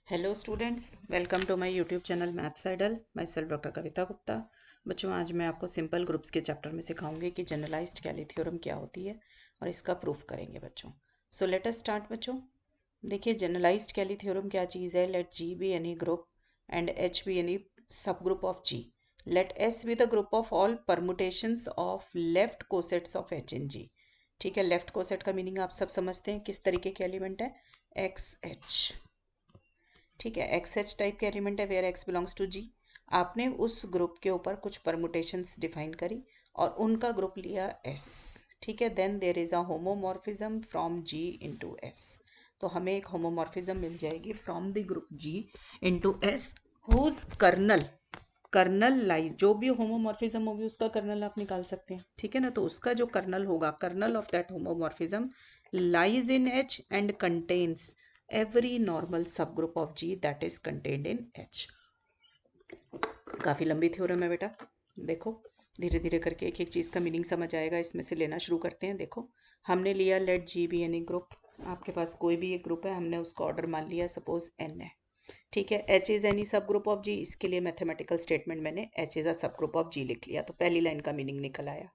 Hello students, welcome to my YouTube channel Maths Idol. Myself doctor Kavita Gupta. बच्चों, आज मैं आपको सिंपल ग्रुप्स के चैप्टर में सिखाऊंगी कि जनरलाइज्ड कैली थ्योरम क्या होती है और इसका प्रूफ करेंगे बच्चों। सो लेट अस स्टार्ट बच्चों। देखिए, जनरलाइज्ड कैली थ्योरम क्या चीज़ है। Let G be any group and H be any subgroup of G. Let S be the group of all permutations of left cosets of H in G. ठीक है, left coset का meaning आप सब समझते हैं, किस तरीके के एलिमेंट है, एक्स एच। ठीक है, एक्स एच टाइप के एलिमेंट है वेयर एक्स बिलोंग्स टू जी। आपने उस ग्रुप के ऊपर कुछ परमुटेशंस डिफाइन करी और उनका ग्रुप लिया एस। ठीक है, then there is a homomorphism from G into S. तो हमें एक होमोमॉर्फिज्म मिल जाएगी from the group G into S whose kernel lies. जो भी होमोमॉर्फिज्म होगी उसका कर्नल आप निकाल सकते हैं। ठीक है ना, तो उसका जो कर्नल होगा, kernel of that homomorphism lies in H and contains every normal subgroup of G that is contained in H। काफ़ी लंबी थ्योरम है बेटा, देखो धीरे धीरे करके एक एक चीज़ का मीनिंग समझ आएगा। इसमें से लेना शुरू करते हैं। देखो, हमने लिया let G be any group. आपके पास कोई भी एक ग्रुप है, हमने उसका ऑर्डर मान लिया, सपोज एन है। ठीक है, H is any subgroup of जी। इसके लिए मैथमेटिकल स्टेटमेंट मैंने H is a subgroup of जी लिख लिया, तो पहली लाइन का मीनिंग निकल आया।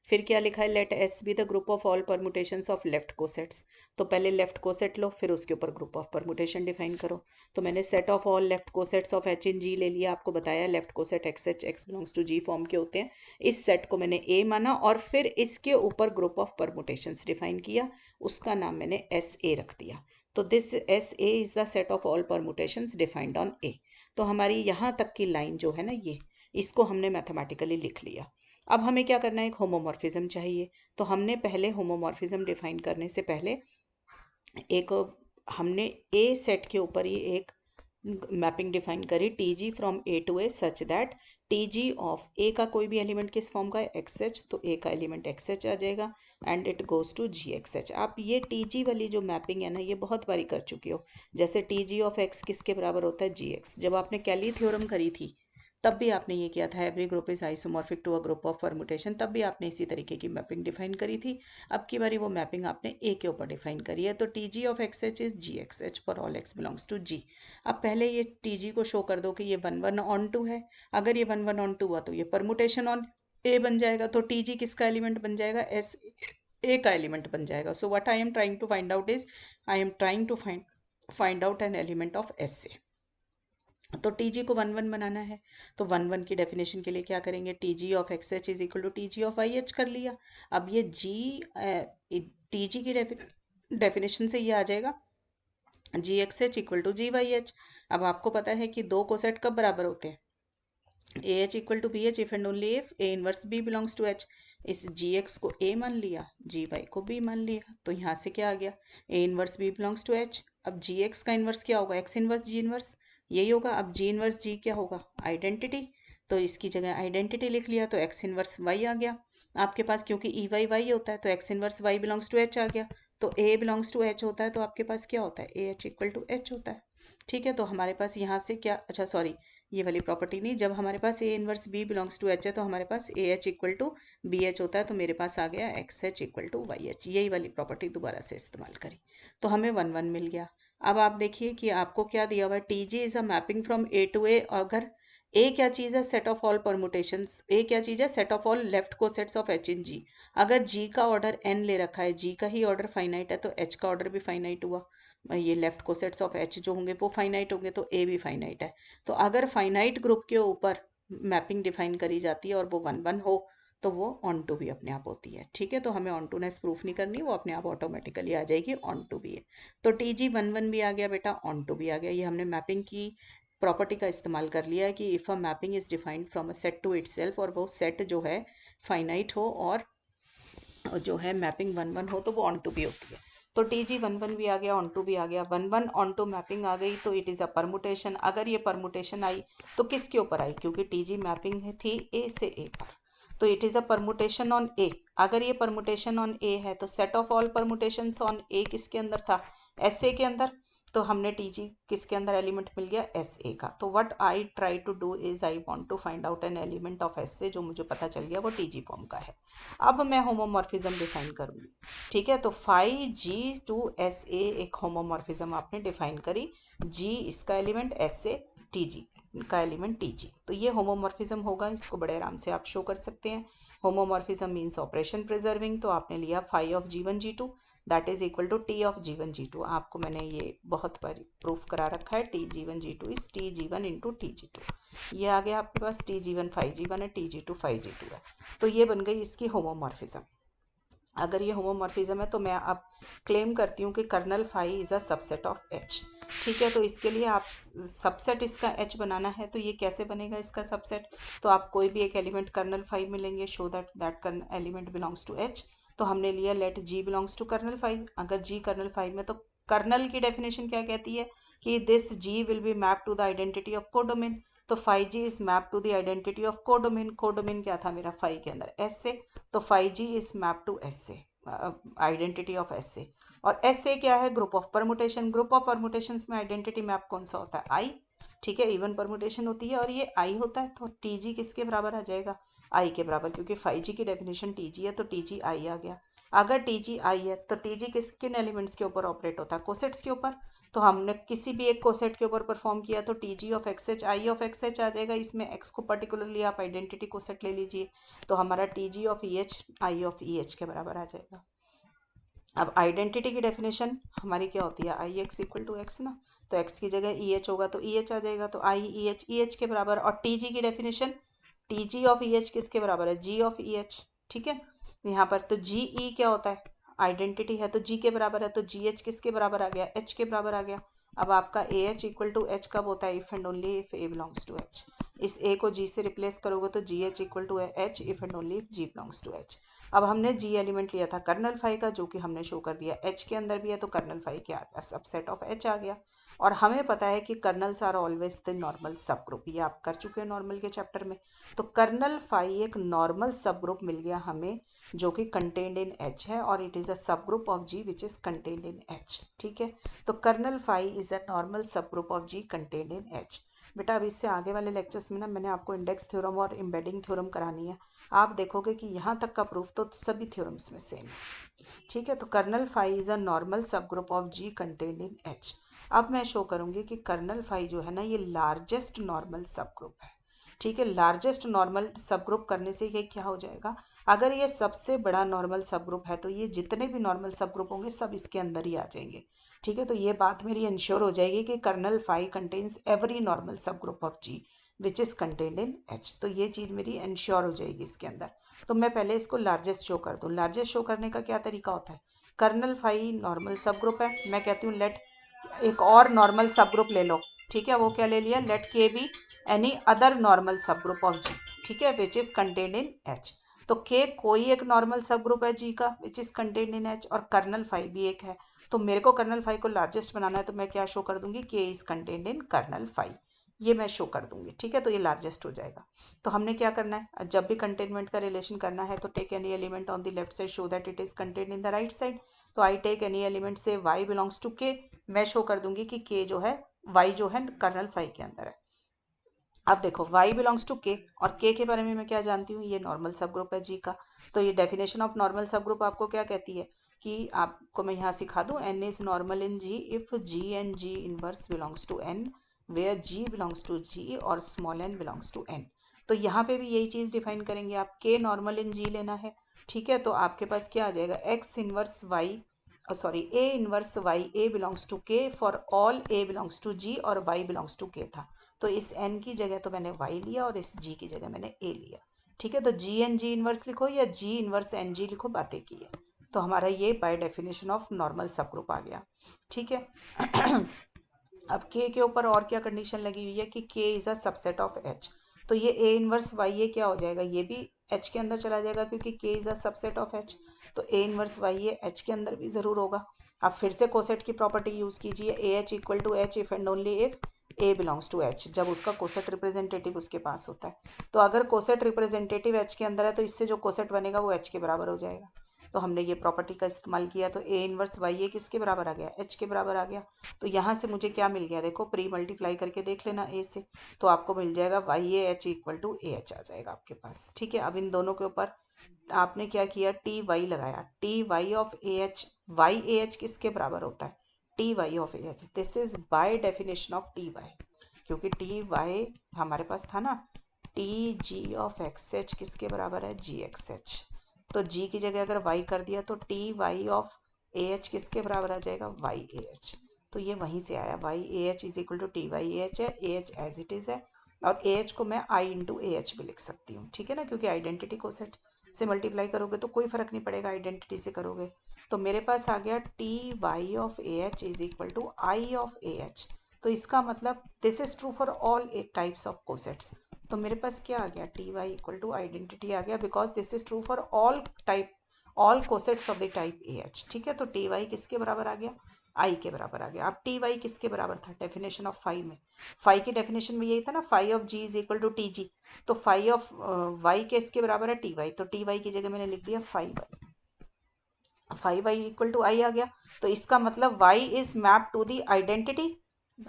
फिर क्या लिखा है, let S be the group of all permutations of left cosets. तो पहले लेफ्ट कोसेट लो, फिर उसके ऊपर ग्रुप ऑफ परमुटेशन डिफाइन करो। तो मैंने set of all left cosets of H in G ले लिया। आपको बताया left coset x H, x belongs to G form के होते हैं। इस सेट को मैंने ए माना और फिर इसके ऊपर ग्रुप ऑफ परमुटेशंस डिफाइन किया, उसका नाम मैंने एस ए रख दिया। तो this S A is the set of all permutations defined on A. तो हमारी यहाँ तक की लाइन जो है ना, ये इसको हमने मैथमेटिकली लिख लिया। अब हमें क्या करना है, एक होमोमॉर्फिज्म चाहिए। तो हमने पहले होमोमॉर्फिज्म डिफाइन करने से पहले एक हमने ए सेट के ऊपर ही एक मैपिंग डिफाइन करी, T G from A to A such that T G of A का कोई भी एलिमेंट किस फॉर्म का है, एक्स एच। तो ए का एलिमेंट एक्स एच आ जाएगा and it goes to G x H. आप ये टी जी वाली जो मैपिंग है ना, ये बहुत बारी कर चुकी हो। जैसे टी जी ऑफ एक्स किसके बराबर होता है, जी एक्स। जब आपने कैली थ्योरम करी थी तब भी आपने ये किया था, every group is isomorphic to a group of permutation. तब भी आपने इसी तरीके की मैपिंग डिफाइन करी थी। अब की बारी वो मैपिंग आपने ए के ऊपर डिफाइन करी है। तो T G of x H is G x H for all x belongs to G. अब पहले ये टी जी को शो कर दो कि ये 1 1 ऑन 2 है। अगर ये 1 1 ऑन 2 हुआ तो ये परमुटेशन ऑन ए बन जाएगा। तो टी जी किसका एलिमेंट बन जाएगा, एस ए का एलिमेंट बन जाएगा। So what I am trying to find out is, I am trying to find out an element of S A. तो टी जी को 1 1 बनाना है। तो 1 1 की डेफिनेशन के लिए क्या करेंगे, T G of x H is equal to T G of I H कर लिया। अब ये जी टी जी की डेफिनेशन से ये आ जाएगा G x H equal to G y H. अब आपको पता है कि दो कोसेट कब बराबर होते हैं, A H equal to B H if and only if A inverse B belongs to H. इस जी एक्स को ए मान लिया, जी वाई को बी मान लिया, तो यहाँ से क्या आ गया, A inverse B belongs to H. अब जी एक्स का इनवर्स क्या होगा, एक्स इनवर्स जी इनवर्स, यही होगा। अब जी इनवर्स जी क्या होगा, आइडेंटिटी। तो इसकी जगह आइडेंटिटी लिख लिया, तो एक्स इनवर्स वाई आ गया आपके पास, क्योंकि ई वाई वाई होता है तो x inverse y belongs to H आ गया। तो ए बिलोंग्स टू एच होता है तो आपके पास क्या होता है, ए एच इक्वल टू एच होता है। ठीक है, तो हमारे पास यहाँ से क्या, अच्छा सॉरी, ये वाली प्रॉपर्टी नहीं, जब हमारे पास a inverse B belongs to H है तो हमारे पास a H equal to B H होता है। तो मेरे पास आ गया x H equal to y H. यही वाली प्रॉपर्टी दोबारा से इस्तेमाल करी तो हमें 1 1 मिल गया। अब आप देखिए कि आपको क्या दिया हुआ है, T G is a mapping from A to A. अगर ए क्या चीज़ है, set of all permutations. A क्या चीज़ है, set of all left cosets of H in G. अगर जी का ऑर्डर एन ले रखा है, जी का ही ऑर्डर फाइनाइट है, तो एच का ऑर्डर भी फाइनाइट हुआ। ये लेफ्ट कोसेट्स ऑफ एच जो होंगे वो फाइनाइट होंगे, तो ए भी फाइनाइट है। तो अगर फाइनाइट ग्रुप के ऊपर मैपिंग डिफाइन करी जाती है और वो 1 1 हो तो वो ऑन टू भी अपने आप होती है। ठीक है, तो हमें ऑन टू नेस प्रूफ नहीं करनी, वो अपने आप ऑटोमेटिकली आ जाएगी, ऑन टू भी है। तो टी जी 1 1 भी आ गया बेटा, ऑन टू भी आ गया। ये हमने मैपिंग की प्रॉपर्टी का इस्तेमाल कर लिया है कि if a mapping is defined from a set to itself, और वो सेट जो है फाइनाइट हो और जो है मैपिंग 1 1 हो तो वो ऑन टू भी होती है। तो टी जी 1 1 भी आ गया, ऑन टू भी आ गया। 1 1 ऑन टू मैपिंग आ गई तो इट इज़ अ परमुटेशन। अगर ये परमुटेशन आई तो किसके ऊपर आई, क्योंकि टी जी मैपिंग थी ए से ए पर, तो it is a permutation on A. अगर ये परमुटेशन ऑन ए है तो set of all permutations on A किसके अंदर था, एस ए के अंदर। तो हमने टी जी किसके अंदर एलिमेंट मिल गया, एस ए का। तो what I try to do is I want to find out an element of S A, जो मुझे पता चल गया वो टी जी फॉर्म का है। अब मैं होमोमॉर्फिज्म डिफाइन करूंगी, ठीक है। तो phi G to S A एक होमोमॉर्फिज्म आपने डिफाइन करी, जी इसका element, S A T G का एलिमेंट टी जी। तो ये होमोमॉर्फिज्म होगा, इसको बड़े आराम से आप शो कर सकते हैं। होमोमॉर्फिज्म मीन्स ऑपरेशन प्रिजर्विंग, तो आपने लिया phi of G one G two that is equal to T of G one G two. आपको मैंने ये बहुत बार प्रूफ करा रखा है, T G one G two is T G one into T G two. ये आ गया आपके पास, T G one phi G one है, T G two phi G two है। तो ये बन गई इसकी होमोमॉर्फिज्म। अगर ये होमोमॉर्फिज्म है तो मैं अब क्लेम करती हूँ कि kernel phi is a subset of H, ठीक है। तो इसके लिए आप सबसेट इसका एच बनाना है, तो ये कैसे बनेगा इसका सबसेट, तो आप कोई भी एक एलिमेंट कर्नल फाई में लेंगे, show that that element belongs to H. तो हमने लिया let G belongs to kernel phi. अगर जी कर्नल फाई में, तो कर्नल की डेफिनेशन क्या कहती है कि this g will be map to the identity of codomain. तो phi g is map to the identity of codomain. Codomain क्या था मेरा फाई के अंदर, एस से, तो phi g is map to S से, आइडेंटिटी ऑफ एस से। और एस से क्या है, group of permutation. Group of permutations में आइडेंटिटी मैप कौन सा होता है, आई, ठीक है। इवन परमुटेशन होती है और ये आई होता है, तो टी जी किसके बराबर आ जाएगा, आई के बराबर, क्योंकि फाई जी की डेफिनेशन टी जी है, तो टी जी आई आ गया। अगर टी जी आई है तो टी जी किन एलिमेंट्स के ऊपर ऑपरेट होता है, कोसेट्स के ऊपर। तो हमने किसी भी एक कोसेट के ऊपर परफॉर्म किया तो T G of x H I of x H आ जाएगा। इसमें एक्स को पर्टिकुलरली आप आइडेंटिटी कोसेट ले लीजिए, तो हमारा T G of E H I of E H के बराबर आ जाएगा। अब आइडेंटिटी की डेफिनेशन हमारी क्या होती है, आई एक्स इक्वल टू एक्स ना, तो एक्स की जगह ई एच होगा तो ई एच आ जाएगा, तो आई ई एच के बराबर। और टी जी की definition, T G of E H किसके बराबर है, जी ऑफ ई एच, ठीक है। यहाँ पर तो जी ई क्या होता है, आइडेंटिटी है, तो जी के बराबर है, तो जी एच किसके बराबर आ गया, एच के बराबर आ गया। अब आपका A H equal to H कब होता है, if and only if A belongs to H. इस ए को जी से रिप्लेस करोगे तो G H equal to H if and only if G belongs to H. अब हमने जी एलिमेंट लिया था कर्नल फाई का, जो कि हमने शो कर दिया एच के अंदर भी है, तो कर्नल फाई क्या आ गया, सबसेट ऑफ एच आ गया। और हमें पता है कि kernels are always the normal subgroup, ये आप कर चुके हैं नॉर्मल के चैप्टर में। तो कर्नल फाई एक नॉर्मल सब ग्रुप मिल गया हमें, जो कि कंटेन्ड इन एच है, और it is a subgroup of G which is contained in H, ठीक है। तो kernel phi is a normal subgroup of G contained in H. बेटा अब इससे आगे वाले लेक्चर्स में ना मैंने आपको इंडेक्स थ्योरम और एम्बेडिंग थ्योरम करानी है। आप देखोगे कि यहाँ तक का प्रूफ तो सभी थ्योरम्स में सेम है, ठीक है। तो kernel phi is a normal subgroup of G contained in H. अब मैं शो करूँगी कि कर्नल फाई जो है ना, ये लार्जेस्ट नॉर्मल सब ग्रुप है, ठीक है। लार्जेस्ट नॉर्मल सब ग्रुप करने से ये क्या हो जाएगा, अगर ये सबसे बड़ा नॉर्मल सब ग्रुप है तो ये जितने भी नॉर्मल सब ग्रुप होंगे सब इसके अंदर ही आ जाएंगे, ठीक है। तो ये बात मेरी इंश्योर हो जाएगी कि kernel phi contains every normal subgroup of G which is contained in H. तो ये चीज़ मेरी इंश्योर हो जाएगी इसके अंदर। तो मैं पहले इसको लार्जेस्ट शो कर दूँ। लार्जेस्ट शो करने का क्या तरीका होता है, कर्नल फाई नॉर्मल सब ग्रुप है, मैं कहती हूँ लेट एक और नॉर्मल सब ग्रुप ले लो, ठीक है। वो क्या ले लिया, लेट के be any other normal subgroup of जी, ठीक है, विच इज़ कंटेन्ड इन एच। तो के कोई एक नॉर्मल सब ग्रुप है जी का which is contained in H, और कर्नल फाई भी एक है। तो मेरे को कर्नल फाई को लार्जेस्ट बनाना है, तो मैं क्या शो कर दूंगी, K is contained in kernel phi, ये मैं शो कर दूंगी, ठीक है। तो ये लार्जेस्ट हो जाएगा। तो हमने क्या करना है, जब भी कंटेनमेंट का रिलेशन करना है तो take any element on the left side show that it is contained in the right side. तो आई टेक एनी एलिमेंट से y बिलोंग्स टू के, मैं शो कर दूंगी कि k जो है, y जो है कर्नल फाई के अंदर है। अब देखो y बिलोंग्स टू k, और k के बारे में मैं क्या जानती हूँ, ये नॉर्मल सब ग्रुप है g का। तो ये डेफिनेशन ऑफ नॉर्मल सब ग्रुप आपको क्या कहती है, कि आपको मैं यहाँ सिखा दूँ, n is normal in g if g and g inverse belongs to n, where g belongs to g और small n belongs to n। तो यहाँ पे भी यही चीज़ डिफाइन करेंगे आप, k नॉर्मल इन g लेना है, ठीक है। तो आपके पास क्या आ जाएगा, x inverse y, sorry a inverse y a belongs to k for all a belongs to g, और y बिलोंग्स टू k था। तो इस n की जगह तो मैंने y लिया और इस g की जगह मैंने a लिया, ठीक है। तो g एन जी इनवर्स लिखो या g इनवर्स एन जी लिखो, बातें की है। तो हमारा ये बाय डेफिनेशन ऑफ नॉर्मल सब ग्रुप आ गया, ठीक है। अब k के ऊपर और क्या कंडीशन लगी हुई है कि k is a subset of h। तो ये a इनवर्स y ये क्या हो जाएगा, ये भी h के अंदर चला जाएगा, क्योंकि k is a subset of h। तो a इनवर्स y ये h के अंदर भी ज़रूर होगा। अब फिर से कोसेट की प्रॉपर्टी यूज़ कीजिए, A H equal to H if and only if a belongs to h, जब उसका कोसेट रिप्रेजेंटेटिव उसके पास होता है। तो अगर कोसेट रिप्रेजेंटेटिव h के अंदर है तो इससे जो कोसेट बनेगा वो h के बराबर हो जाएगा। तो हमने ये प्रॉपर्टी का इस्तेमाल किया, तो ए इनवर्स वाई ए किसके बराबर आ गया, एच के बराबर आ गया। तो यहाँ से मुझे क्या मिल गया, देखो प्री मल्टीप्लाई करके देख लेना ए से, तो आपको मिल जाएगा y A H equal to a H आ जाएगा आपके पास। ठीक है, अब इन दोनों के ऊपर आपने क्या किया, टी वाई लगाया, T Y of A H, Y A H किसके बराबर होता है, T Y of A H. This is by definition of T Y, क्योंकि टी वाई हमारे पास था ना, T G of x H किसके बराबर है, जी एक्स एच। तो जी की जगह अगर वाई कर दिया तो T Y of A H किसके बराबर आ जाएगा, वाई ए एच। तो ये वहीं से आया, y A H is equal to T y A H है, ए एच एज इट इज़ है, और ए एच को मैं आई इंटू ए एच भी लिख सकती हूँ। ठीक है ना, क्योंकि आइडेंटिटी कोसेट से मल्टीप्लाई करोगे तो कोई फर्क नहीं पड़ेगा, आइडेंटिटी से करोगे। तो मेरे पास आ गया T Y of A H is equal to I of A H. तो इसका मतलब this is true for all types of cosets. तो मेरे पास क्या आ गया, T y equal to identity आ गया, because this is true for all cosets of the type a H. ठीक है, तो टी वाई किसके बराबर आ गया, आई के बराबर आ गया। अब टी वाई किसके बराबर था, डेफिनेशन ऑफ फाई में, फाई की डेफिनेशन में यही था ना, phi of g is equal to T g. तो फाई ऑफ वाई के इसके बराबर है टी वाई, तो टी वाई की जगह मैंने लिख दिया phi y, phi y equal to I आ गया। तो इसका मतलब y is map to the identity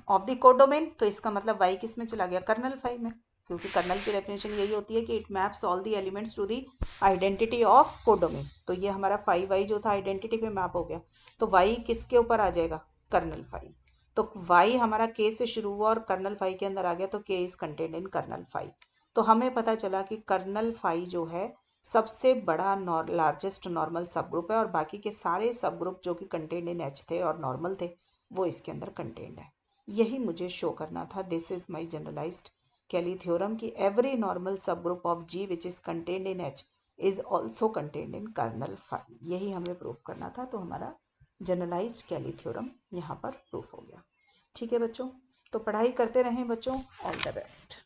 of the codomain. तो इसका मतलब वाई किस में चला गया, कर्नल फाई में, क्योंकि कर्नल की डेफिनेशन यही होती है कि it maps all the elements to the identity of codomain. तो ये हमारा फाई वाई जो था आइडेंटिटी पे मैप हो गया, तो वाई किसके ऊपर आ जाएगा, कर्नल फाई। तो वाई हमारा के से शुरू हुआ और कर्नल फाई के अंदर आ गया, तो K is contained in kernel phi. तो हमें पता चला कि कर्नल फाई जो है सबसे बड़ा लार्जेस्ट नॉर्मल सब ग्रुप है, और बाकी के सारे सब ग्रुप जो कि कंटेन्ड इन एच थे और नॉर्मल थे वो इसके अंदर कंटेन्ड है। यही मुझे शो करना था। This is my generalised Cayley theorem कि every normal subgroup of G which is contained in H is also contained in kernel phi. यही हमें प्रूफ करना था, तो हमारा जनरलाइज्ड कैली थ्योरम यहाँ पर प्रूफ हो गया। ठीक है बच्चों, तो पढ़ाई करते रहें बच्चों, ऑल द बेस्ट।